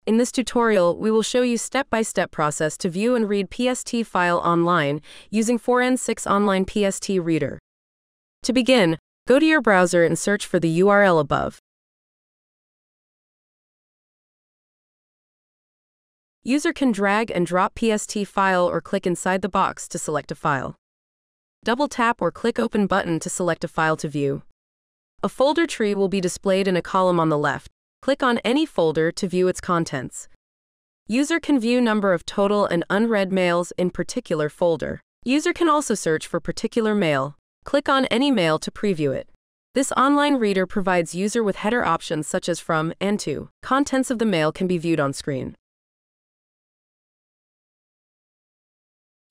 In this tutorial, we will show you step-by-step process to view and read PST file online using 4N6 Online PST Reader. To begin, go to your browser and search for the URL above. User can drag and drop PST file or click inside the box to select a file. Double tap or click Open button to select a file to view. A folder tree will be displayed in a column on the left. Click on any folder to view its contents. User can view number of total and unread mails in particular folder. User can also search for particular mail. Click on any mail to preview it. This online reader provides user with header options such as from and to. Contents of the mail can be viewed on screen.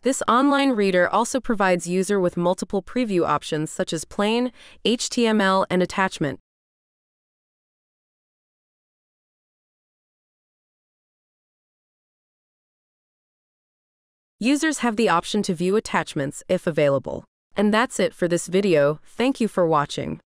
This online reader also provides user with multiple preview options such as plain, HTML, and attachment. Users have the option to view attachments if available. And that's it for this video. Thank you for watching.